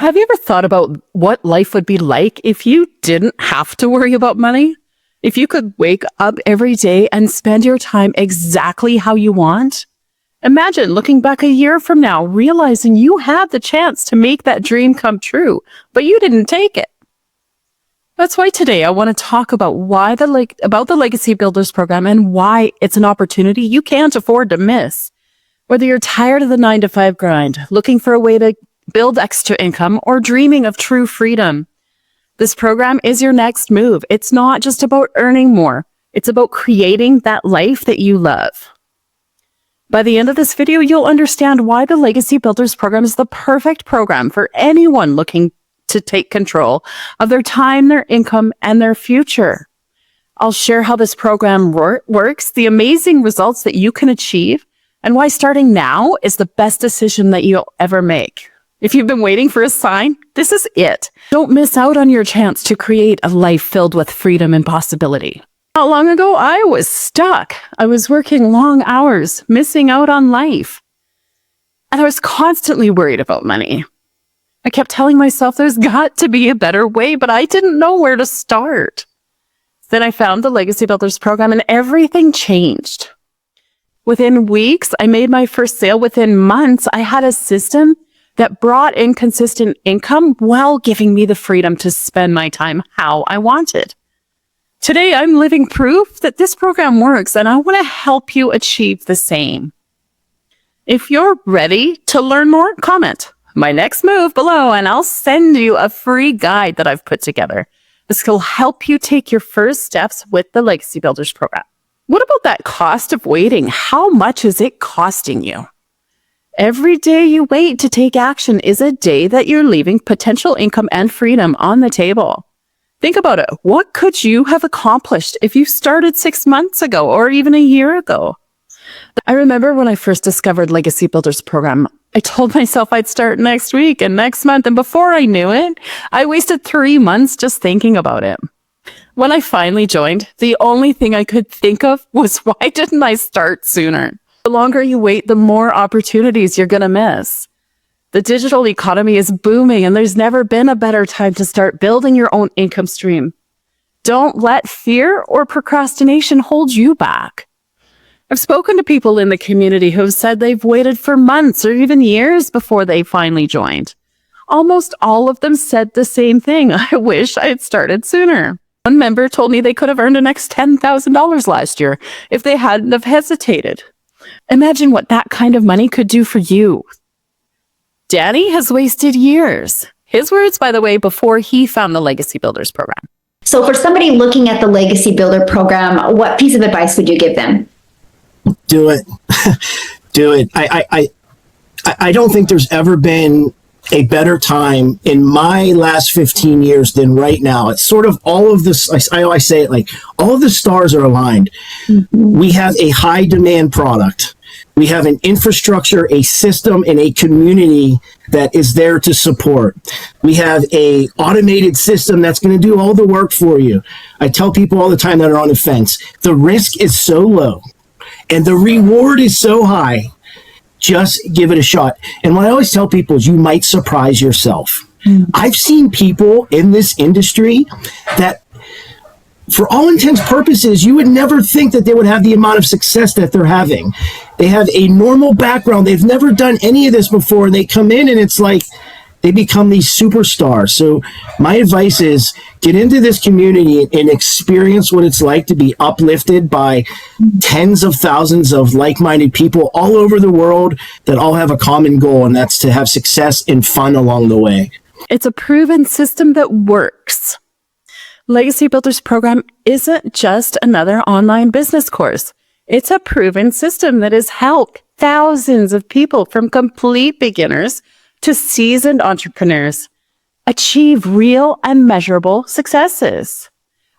Have you ever thought about what life would be like if you didn't have to worry about money? If you could wake up every day and spend your time exactly how you want? Imagine looking back a year from now, realizing you had the chance to make that dream come true, but you didn't take it. That's why today I want to talk about about the Legacy Builders program and why it's an opportunity you can't afford to miss. Whether you're tired of the 9-to-5 grind, looking for a way to build extra income, or dreaming of true freedom, this program is your next move. It's not just about earning more. It's about creating that life that you love. By the end of this video, you'll understand why the Legacy Builders program is the perfect program for anyone looking to take control of their time, their income, and their future. I'll share how this program works, the amazing results that you can achieve, and why starting now is the best decision that you'll ever make. If you've been waiting for a sign, this is it. Don't miss out on your chance to create a life filled with freedom and possibility. Not long ago, I was stuck. I was working long hours, missing out on life. And I was constantly worried about money. I kept telling myself there's got to be a better way, but I didn't know where to start. Then I found the Legacy Builders program and everything changed. Within weeks, I made my first sale. Within months, I had a system that brought in consistent income while giving me the freedom to spend my time how I wanted. Today, I'm living proof that this program works, and I want to help you achieve the same. If you're ready to learn more, comment my next move below, and I'll send you a free guide that I've put together. This will help you take your first steps with the Legacy Builders program. What about that cost of waiting? How much is it costing you? Every day you wait to take action is a day that you're leaving potential income and freedom on the table. Think about it. What could you have accomplished if you started 6 months ago or even a year ago? I remember when I first discovered Legacy Builders program, I told myself I'd start next week and next month. And before I knew it, I wasted 3 months just thinking about it. When I finally joined, the only thing I could think of was, why didn't I start sooner? The longer you wait, the more opportunities you're going to miss. The digital economy is booming, and there's never been a better time to start building your own income stream. Don't let fear or procrastination hold you back. I've spoken to people in the community who have said they've waited for months or even years before they finally joined. Almost all of them said the same thing. I wish I had started sooner. One member told me they could have earned an next $10,000 last year if they hadn't have hesitated. Imagine what that kind of money could do for you. Danny has wasted years. His words, by the way, before he found the Legacy Builders program. So for somebody looking at the Legacy Builder program, what piece of advice would you give them? Do it. Do it. I don't think there's ever been a better time in my last 15 years than right now. It's sort of all of this. I always say it like all of the stars are aligned. Mm-hmm. We have a high demand product. We have an infrastructure, a system, and a community that is there to support. We have a automated system that's going to do all the work for you. I tell people all the time that are on the fence, the risk is so low and the reward is so high. Just give it a shot. And what I always tell people is you might surprise yourself. I've seen people in this industry that, for all intents and purposes, you would never think that they would have the amount of success that they're having. They have a normal background. They've never done any of this before. And they come in and it's like they become these superstars. So my advice is get into this community and experience what it's like to be uplifted by tens of thousands of like-minded people all over the world that all have a common goal, and that's to have success and fun along the way. It's a proven system that works. Legacy Builders program isn't just another online business course. It's a proven system that has helped thousands of people, from complete beginners to seasoned entrepreneurs, achieve real and measurable successes.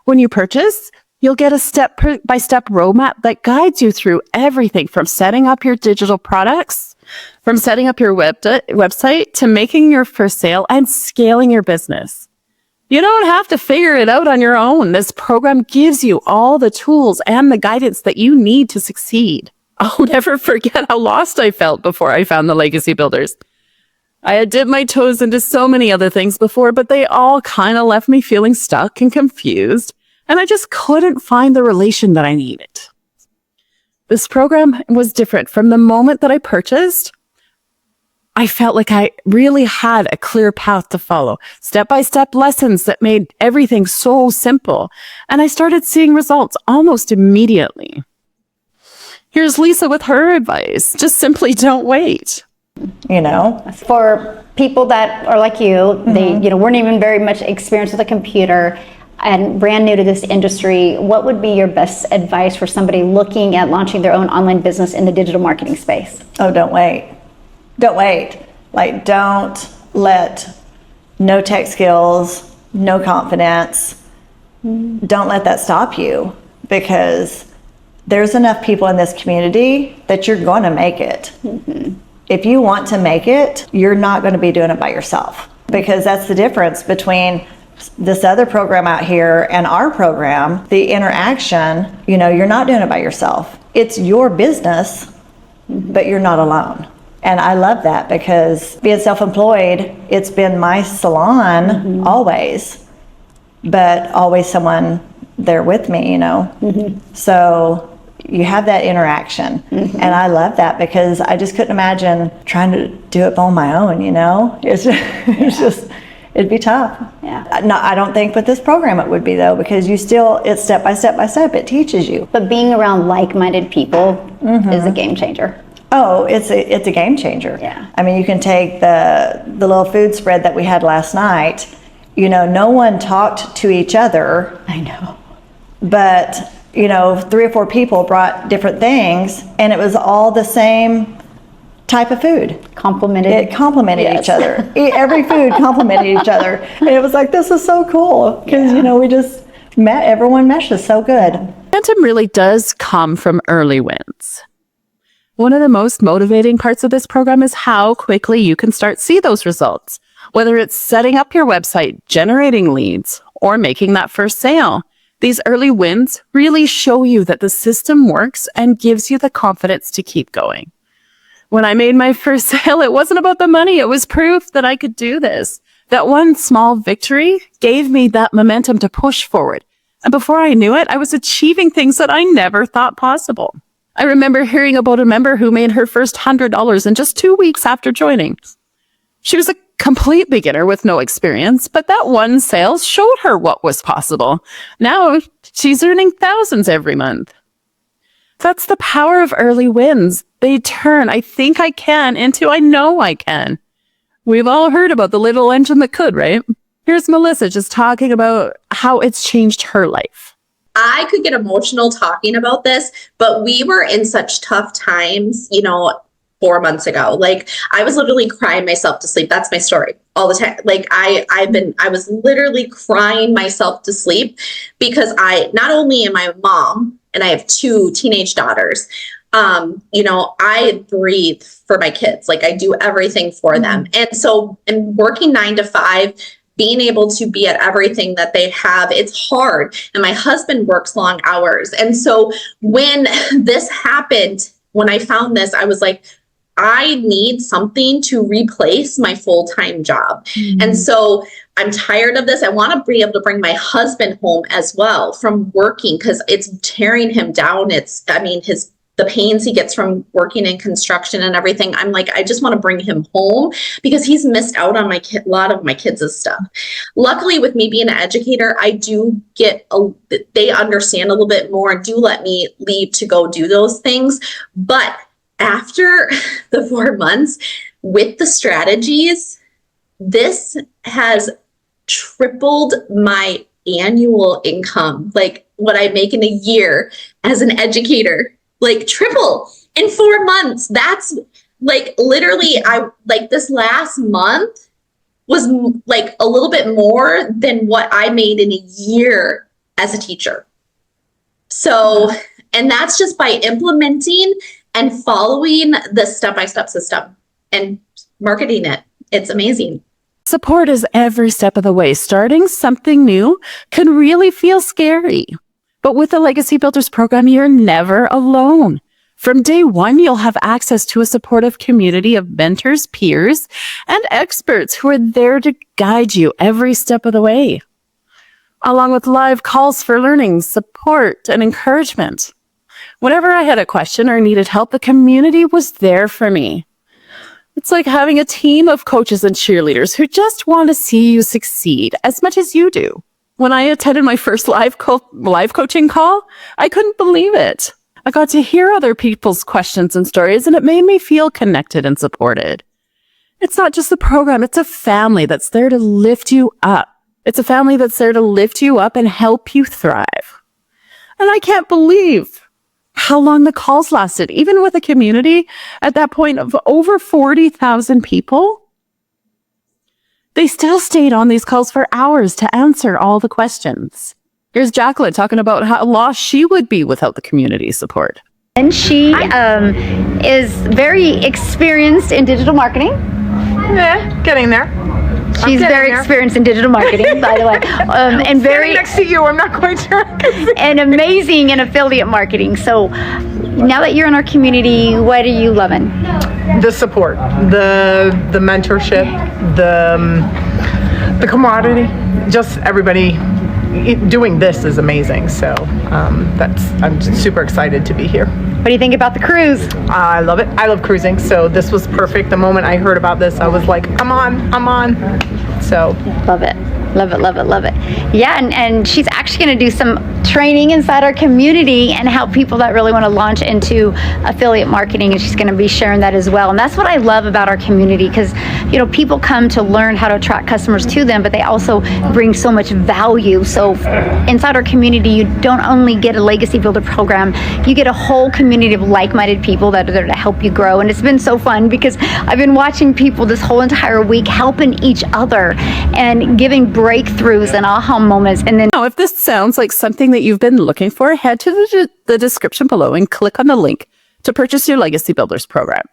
When you purchase, you'll get a step-by-step roadmap that guides you through everything from setting up your digital products, from setting up your website to making your first sale and scaling your business. You don't have to figure it out on your own. This program gives you all the tools and the guidance that you need to succeed. I'll never forget how lost I felt before I found the Legacy Builders. I had dipped my toes into so many other things before, but they all kind of left me feeling stuck and confused, and I just couldn't find the relation that I needed. This program was different. From the moment that I purchased, I felt like I really had a clear path to follow, step-by-step lessons that made everything so simple, and I started seeing results almost immediately. Here's Lisa with her advice. Just simply don't wait. For people that are like you, they weren't even very much experienced with a computer and brand new to this industry, what would be your best advice for somebody looking at launching their own online business in the digital marketing space? Oh, don't wait. Don't wait. Like, don't let no tech skills, no confidence, don't let that stop you, because there's enough people in this community that you're going to make it. Mm-hmm. If you want to make it, you're not going to be doing it by yourself, because that's the difference between this other program out here and our program. The interaction, you're not doing it by yourself. It's your business, but you're not alone. And I love that, because being self-employed, it's been my salon always, but always someone there with me, So you have that interaction. And I love that, because I just couldn't imagine trying to do it on my own, It's just, it'd be tough. Yeah. No, I don't think with this program it would be, though, because it's step by step by step. It teaches you. But being around like-minded people is a game changer. Oh, it's a game changer. Yeah. I mean, you can take the little food spread that we had last night. No one talked to each other. I know. But 3 or 4 people brought different things, and it was all the same type of food. It complemented Yes. each other. Every food complemented each other, and it was like, this is so cool, because we just met. Everyone meshes so good. Momentum really does come from early wins. One of the most motivating parts of this program is how quickly you can start see those results, whether it's setting up your website, generating leads, or making that first sale. These early wins really show you that the system works and gives you the confidence to keep going. When I made my first sale, it wasn't about the money. It was proof that I could do this. That one small victory gave me that momentum to push forward. And before I knew it, I was achieving things that I never thought possible. I remember hearing about a member who made her first $100 in just 2 weeks after joining. She was a complete beginner with no experience, but that one sale showed her what was possible. Now she's earning thousands every month. That's the power of early wins. They turn "I think I can" into "I know I can." We've all heard about the little engine that could, right? Here's Melissa just talking about how it's changed her life. I could get emotional talking about this, but we were in such tough times, 4 months ago. Like, I was literally crying myself to sleep. That's my story all the time. Like, I was literally crying myself to sleep, because not only am I a mom and I have 2 teenage daughters, I breathe for my kids. Like, I do everything for them. And so I'm working 9 to 5, being able to be at everything that they have. It's hard. And my husband works long hours. And so when this happened, when I found this, I was like, I need something to replace my full-time job. And so I'm tired of this. I want to be able to bring my husband home as well from working, because it's tearing him down. The pains he gets from working in construction and everything. I'm like, I just want to bring him home, because he's missed out on a lot of my kids' stuff. Luckily, with me being an educator, I do they understand a little bit more and do let me leave to go do those things. But after the 4 months with the strategies, this has tripled my annual income, like what I make in a year as an educator. Like, triple in 4 months. That's like, literally, this last month was like a little bit more than what I made in a year as a teacher. So, and that's just by implementing and following the step-by-step system and marketing it. It's amazing. Support is every step of the way. Starting something new can really feel scary. But with the Legacy Builders program, you're never alone. From day one, you'll have access to a supportive community of mentors, peers, and experts who are there to guide you every step of the way, along with live calls for learning, support, and encouragement. Whenever I had a question or needed help, the community was there for me. It's like having a team of coaches and cheerleaders who just want to see you succeed as much as you do. When I attended my first live coaching call, I couldn't believe it. I got to hear other people's questions and stories, and it made me feel connected and supported. It's not just a program, it's a family that's there to lift you up. It's a family that's there to lift you up and help you thrive. And I can't believe how long the calls lasted, even with a community at that point of over 40,000 people. They still stayed on these calls for hours to answer all the questions. Here's Jacqueline talking about how lost she would be without the community support. And she is very experienced in digital marketing. Yeah, getting there. She's very experienced in digital marketing, by the way, and very next to you. I'm not quite sure. and amazing in affiliate marketing. So now that you're in our community, what are you loving? The support, the mentorship, the camaraderie, just everybody. Doing this is amazing. So I'm super excited to be here. What do you think about the cruise? I love it. I love cruising. So this was perfect. The moment I heard about this, I was like, I'm on. So Love it. Love it, love it, love it. Yeah, and she's actually going to do some training inside our community and help people that really want to launch into affiliate marketing, and she's going to be sharing that as well. And that's what I love about our community, because people come to learn how to attract customers to them, but they also bring so much value. So inside our community, you don't only get a legacy builder program, you get a whole community of like-minded people that are there to help you grow. And it's been so fun because I've been watching people this whole entire week helping each other and giving breakthroughs and aha moments. And then Now, if this sounds like something that you've been looking for, head to the description below and click on the link to purchase your Legacy Builders program.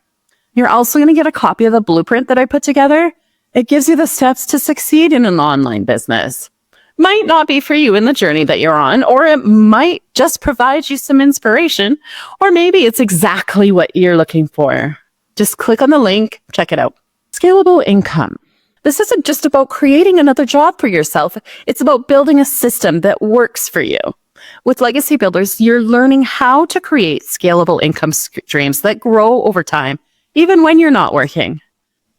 You're also going to get a copy of the blueprint that I put together. It gives you the steps to succeed in an online business. Might not be for you in the journey that you're on, or it might just provide you some inspiration, or maybe it's exactly what you're looking for. Just click on the link, check it out. Scalable income. This isn't just about creating another job for yourself. It's about building a system that works for you. With Legacy Builders, you're learning how to create scalable income streams that grow over time, even when you're not working.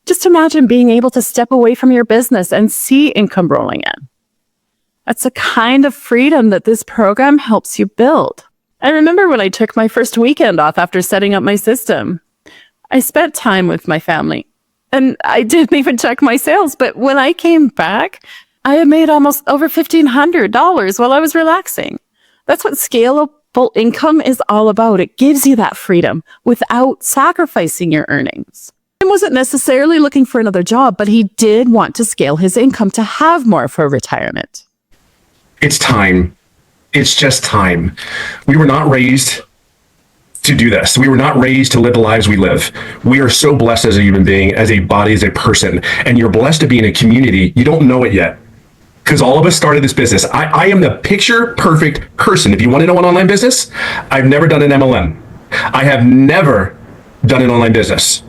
Just imagine being able to step away from your business and see income rolling in. That's the kind of freedom that this program helps you build. I remember when I took my first weekend off after setting up my system. I spent time with my family. And I didn't even check my sales, but when I came back, I had made almost over $1,500 while I was relaxing. That's what scalable income is all about. It gives you that freedom without sacrificing your earnings. He wasn't necessarily looking for another job, but he did want to scale his income to have more for retirement. It's time. It's just time. We were not raised to do this. We were not raised to live the lives we live. We are so blessed as a human being, as a body, as a person, and you're blessed to be in a community. You don't know it yet, because all of us started this business. I am the picture perfect person. If you want to know an online business, I've never done an MLM. I have never done an online business.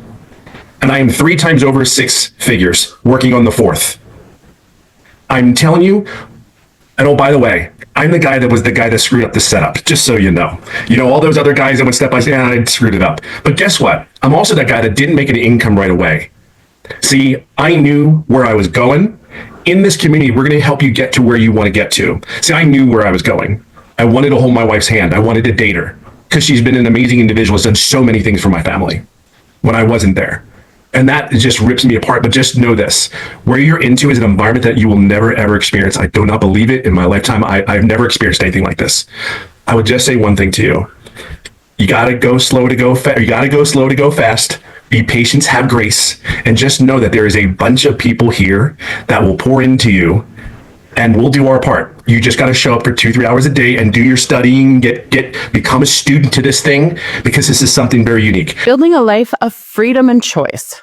And I am 3 times over 6 figures, working on the 4th. I'm telling you, and oh, by the way, I'm the guy that screwed up the setup, just so you know. All those other guys that went step by step, I screwed it up. But guess what? I'm also that guy that didn't make an income right away. See, I knew where I was going. In this community, we're going to help you get to where you want to get to. See, I knew where I was going. I wanted to hold my wife's hand. I wanted to date her because she's been an amazing individual, has done so many things for my family when I wasn't there. And that just rips me apart. But just know this, where you're into is an environment that you will never, ever experience. I do not believe it in my lifetime. I've never experienced anything like this. I would just say one thing to you. You got to go slow to go fast. You got to go slow to go fast. Be patient, have grace, and just know that there is a bunch of people here that will pour into you, and we'll do our part. You just got to show up for 2-3 hours a day and do your studying, become a student to this thing, because this is something very unique. Building a life of freedom and choice.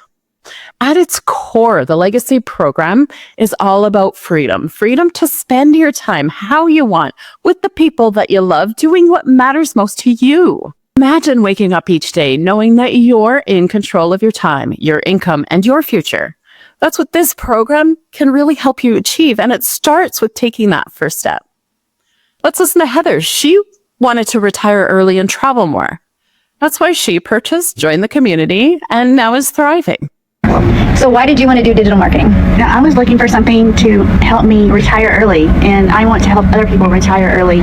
At its core, the Legacy program is all about freedom. Freedom to spend your time how you want with the people that you love, doing what matters most to you. Imagine waking up each day knowing that you're in control of your time, your income, and your future. That's what this program can really help you achieve, and it starts with taking that first step. Let's listen to Heather. She wanted to retire early and travel more. That's why she purchased, joined the community, and now is thriving. So why did you want to do digital marketing? I was looking for something to help me retire early, and I want to help other people retire early,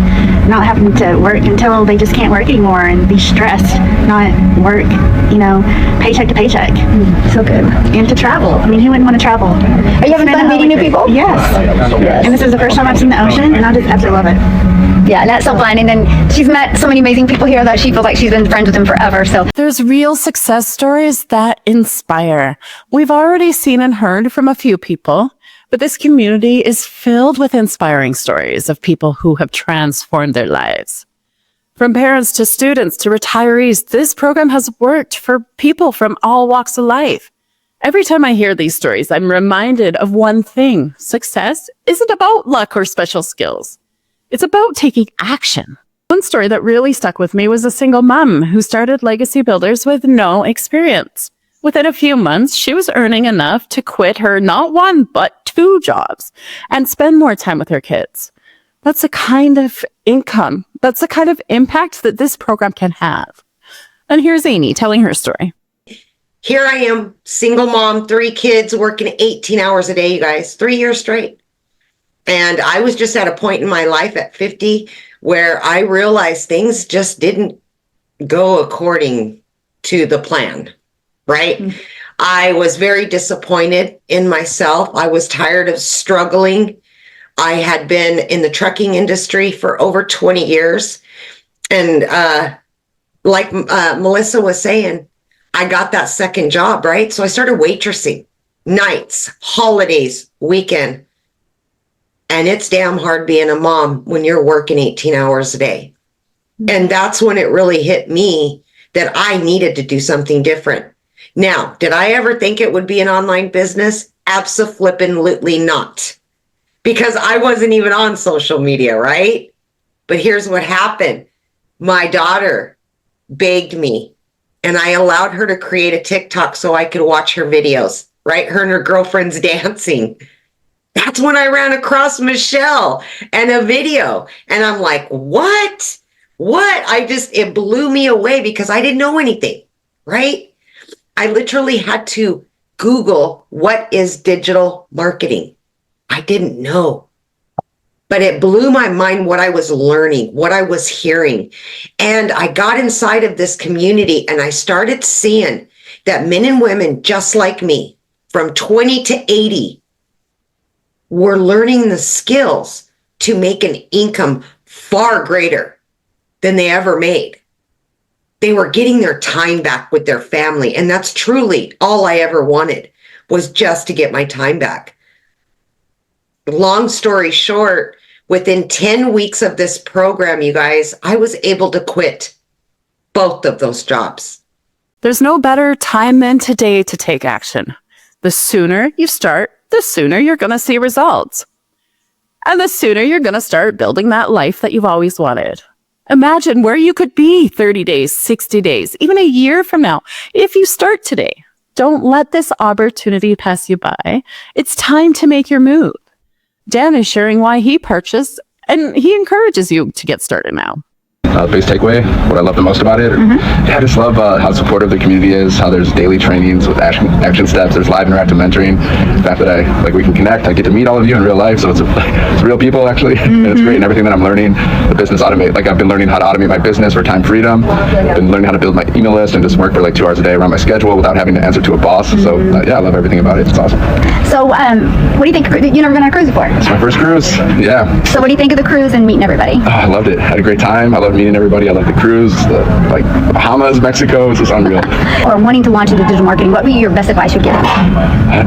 not having to work until they just can't work anymore and be stressed, not work, paycheck to paycheck. So good. And to travel. I mean, who wouldn't want to travel? Are you having fun meeting new people? Yes. And this is the first time I've seen the ocean, and I just absolutely love it. Yeah, and that's so fun. And then she's met so many amazing people here that she feels like she's been friends with them forever. So there's real success stories that inspire. We've already seen and heard from a few people, but this community is filled with inspiring stories of people who have transformed their lives. From parents to students to retirees, this program has worked for people from all walks of life. Every time I hear these stories, I'm reminded of one thing. Success isn't about luck or special skills. It's about taking action. One story that really stuck with me was a single mom who started Legacy Builders with no experience. Within a few months, she was earning enough to quit her not one, but 2 jobs and spend more time with her kids. That's the kind of income, that's the kind of impact that this program can have. And here's Amy telling her story. Here I am, single mom, 3 kids, working 18 hours a day, you guys, 3 years straight. And I was just at a point in my life at 50 where I realized things just didn't go according to the plan, right? Mm-hmm. I was very disappointed in myself. I was tired of struggling. I had been in the trucking industry for over 20 years. And like Melissa was saying, I got that second job, right? So I started waitressing, nights, holidays, weekend. And it's damn hard being a mom when you're working 18 hours a day. And that's when it really hit me that I needed to do something different. Now, did I ever think it would be an online business? Abso-flippin-lutely not. Because I wasn't even on social media, right? But here's what happened. My daughter begged me, and I allowed her to create a TikTok so I could watch her videos, right? Her and her girlfriends dancing. That's when I ran across Michelle and a video. And I'm like, what? It blew me away because I didn't know anything, right? I literally had to Google what is digital marketing. I didn't know, but it blew my mind what I was learning, what I was hearing. And I got inside of this community and I started seeing that men and women just like me from 20 to 80 were learning the skills to make an income far greater than they ever made. They were getting their time back with their family. And that's truly all I ever wanted, was just to get my time back. Long story short, within 10 weeks of this program, you guys, I was able to quit both of those jobs. There's no better time than today to take action. The sooner you start, the sooner you're going to see results. And the sooner you're going to start building that life that you've always wanted. Imagine where you could be 30 days, 60 days, even a year from now, if you start today. Don't let this opportunity pass you by. It's time to make your move. Dan is sharing why he purchased, and he encourages you to get started now. Biggest takeaway, what I love the most about it, I just love how supportive the community is, how there's daily trainings with action steps, there's live interactive mentoring, the fact that we can connect, I get to meet all of you in real life, so it's real people actually, and it's great, and everything that I'm learning, the business automate, I've been learning how to automate my business for time freedom, been learning how to build my email list and just work for 2 hours a day around my schedule without having to answer to a boss, so I love everything about it, it's awesome. So what do you think, you've never been on a cruise before? It's my first cruise, yeah. So what do you think of the cruise and meeting everybody? Oh, I loved it, had a great time, I loved meeting everybody, I love the cruise, the Bahamas, Mexico, it's just unreal. Or wanting to launch into digital marketing, what would be your best advice you'd give?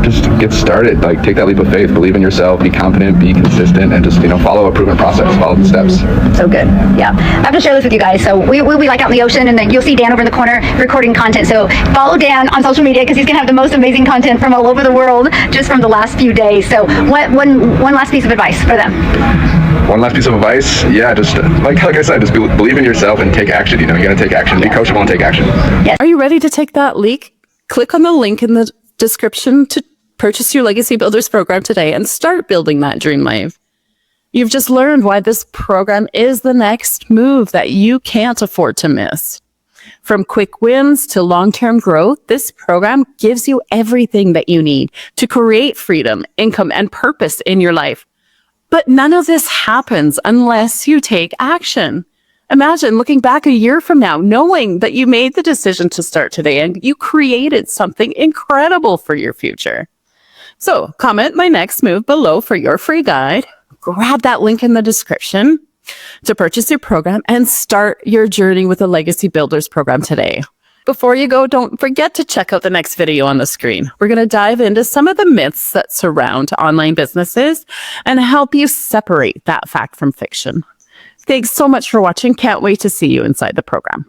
Just get started, take that leap of faith, believe in yourself, be confident, be consistent, and just follow a proven process, follow the steps. So good, yeah. I have to share this with you guys. So we'll be out in the ocean, and then you'll see Dan over in the corner recording content. So follow Dan on social media because he's gonna have the most amazing content from all over the world just from the last few days. So one last piece of advice for them. One last piece of advice, yeah, just like I said, just believe believe in yourself and take action. You know, you got to take action, be coachable and take action. Are you ready to take that leap? Click on the link in the description to purchase your Legacy Builders program today and start building that dream life. You've just learned why this program is the next move that you can't afford to miss. From quick wins to long-term growth, this program gives you everything that you need to create freedom, income, and purpose in your life. But none of this happens unless you take action. Imagine looking back a year from now, knowing that you made the decision to start today and you created something incredible for your future. So comment my next move below for your free guide. Grab that link in the description to purchase your program and start your journey with the Legacy Builders program today. Before you go, don't forget to check out the next video on the screen. We're going to dive into some of the myths that surround online businesses and help you separate that fact from fiction. Thanks so much for watching. Can't wait to see you inside the program.